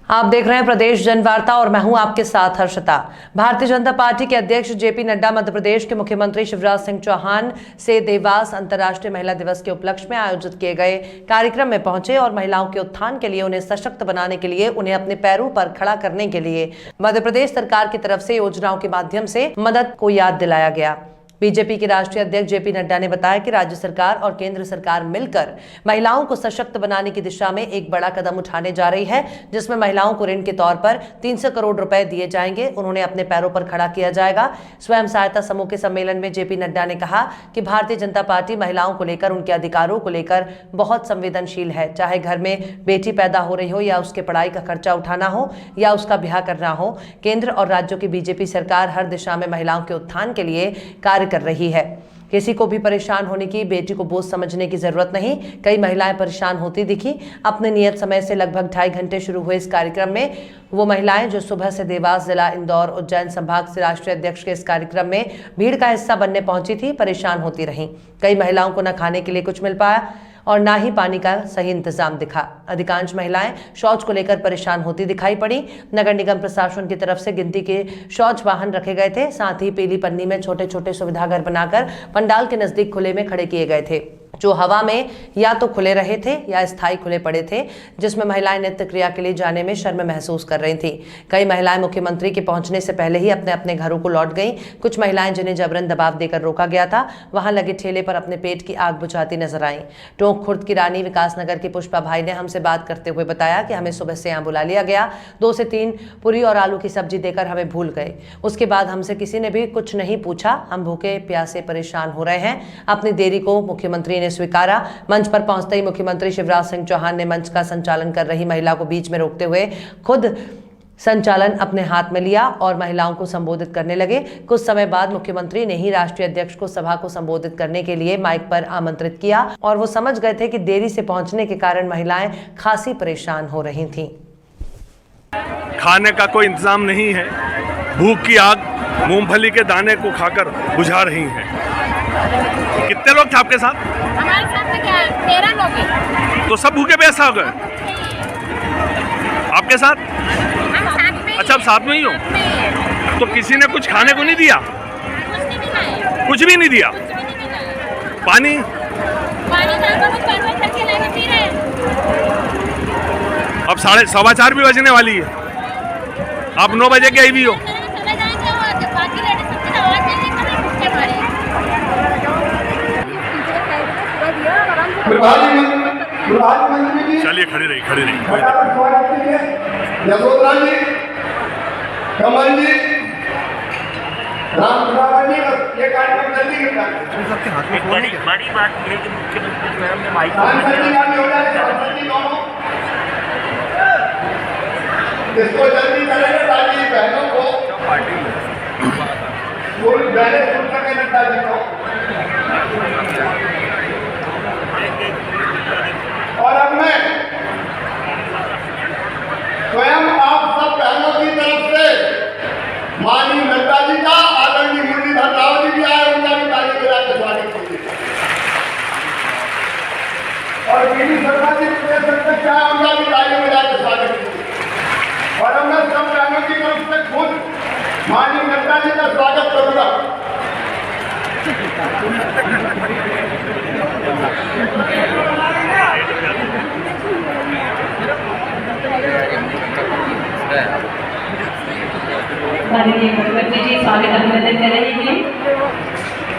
आप देख रहे हैं प्रदेश जनवार्ता और मैं हूं आपके साथ हर्षिता। भारतीय जनता पार्टी के अध्यक्ष जेपी नड्डा मध्य प्रदेश के मुख्यमंत्री शिवराज सिंह चौहान से देवास अंतर्राष्ट्रीय महिला दिवस के उपलक्ष्य में आयोजित किए गए कार्यक्रम में पहुंचे और महिलाओं के उत्थान के लिए, उन्हें सशक्त बनाने के लिए, उन्हें अपने पैरों पर खड़ा करने के लिए मध्य प्रदेश सरकार की तरफ से योजनाओं के माध्यम से मदद को याद दिलाया गया। बीजेपी के राष्ट्रीय अध्यक्ष जेपी नड्डा ने बताया कि राज्य सरकार और केंद्र सरकार मिलकर महिलाओं को सशक्त बनाने की दिशा में एक बड़ा कदम उठाने जा रही है, जिसमें महिलाओं को ऋण के तौर पर 300 करोड़ रुपए दिए जाएंगे। उन्होंने अपने पैरों पर खड़ा किया जाएगा। स्वयं सहायता समूह के सम्मेलन में जेपी नड्डा ने कहा कि भारतीय जनता पार्टी महिलाओं को लेकर, उनके अधिकारों को लेकर बहुत संवेदनशील है। चाहे घर में बेटी पैदा हो रही हो या उसके पढ़ाई का खर्चा उठाना हो या उसका ब्याह करना हो, केंद्र और राज्यों की बीजेपी सरकार हर दिशा में महिलाओं के उत्थान के लिए कार्य कर रही है। किसी को भी परेशान होने की, बेटी को बोझ समझने की जरूरत नहीं। कई महिलाएं परेशान होती दिखी। अपने नियत समय से लगभग 2.5 घंटे शुरू हुए इस कार्यक्रम में वो महिलाएं जो सुबह से देवास जिला, इंदौर, उज्जैन संभाग से राष्ट्रीय अध्यक्ष के इस कार्यक्रम में भीड़ का हिस्सा बनने पहुंची थी, परेशान होती रहीं। कई महिलाओं को न खाने के लिए कुछ मिल पाया और ना ही पानी का सही इंतजाम दिखा। अधिकांश महिलाएं शौच को लेकर परेशान होती दिखाई पड़ी। नगर निगम प्रशासन की तरफ से गिनती के शौच वाहन रखे गए थे। साथ ही पीली पन्नी में छोटे छोटे सुविधा घर बनाकर पंडाल के नजदीक खुले में खड़े किए गए थे, जो हवा में या तो खुले रहे थे या स्थायी खुले पड़े थे, जिसमें महिलाएं नित्य क्रिया के लिए जाने में शर्म महसूस कर रही थी। कई महिलाएं मुख्यमंत्री के पहुंचने से पहले ही अपने अपने घरों को लौट गईं। कुछ महिलाएं जिन्हें जबरन दबाव देकर रोका गया था, वहां लगे ठेले पर अपने पेट की आग बुझाती नजर आईं। टोंक खुर्द की रानी विकासनगर की पुष्पा भाई ने हमसे बात करते हुए बताया कि हमें सुबह से यहाँ बुला लिया गया, 2 से 3 पूरी और आलू की सब्जी देकर हमें भूल गए। उसके बाद हमसे किसी ने भी कुछ नहीं पूछा। हम भूखे प्यासे परेशान हो रहे हैं। अपनी देरी को मुख्यमंत्री ने स्वीकारा। मंच पर पहुंचते ही मुख्यमंत्री शिवराज सिंह चौहान ने मंच का संचालन कर रही महिला को बीच में रोकते हुए खुद संचालन अपने हाथ में लिया और महिलाओं को संबोधित करने लगे। कुछ समय बाद मुख्यमंत्री ने ही राष्ट्रीय अध्यक्ष को सभा को संबोधित करने के लिए माइक पर आमंत्रित किया और वो समझ गए थे कि देरी से पहुंचने के कारण महिलाएं खासी परेशान हो रही थीं। खाने का कोई इंतजाम नहीं है। भूख की आग मूंगफली के दाने को खाकर बुझा रही हैं। कितने लोग थे आपके साथ? हमारे साथ में क्या 13 लोग हैं। तो सब भूखे प्यासे हो गए? आपके साथ? हम साथ में। अच्छा, आप साथ में ही हो? तो किसी ने कुछ खाने को नहीं दिया? कुछ भी नहीं दिया। पानी? पी रहे। अब 4:15 भी बजने वाली है। आप 9 बजे के आई भी हो। चलिए खड़ी रही यशोधरा जी, कमल जी, राम जी, ये कार्यक्रम जल्दी बड़ी बात है कि मुख्यमंत्री मैडम ने माइक इसको जल्दी करेंगे ताकि बहनों को बहने सुन सके नड्डा जी को। और अब मैं स्वयं आप सब बहनों की तरफ से माननीय नड्डा जी का, आदरणीय मुरलीधर राव जी भी आए, उनका भी ताली बजा के स्वागत कीजिए। और बीडी शर्मा जी प्रदेश अध्यक्ष आए, उनका भी ताली बजा के स्वागत कीजिए। और अब मैं सब बहनों की तरफ से खुद माननीय नड्डा जी का स्वागत करूंगा। माननीय मुख्यमंत्री जी स्वागत अभिनंदन करेंगे।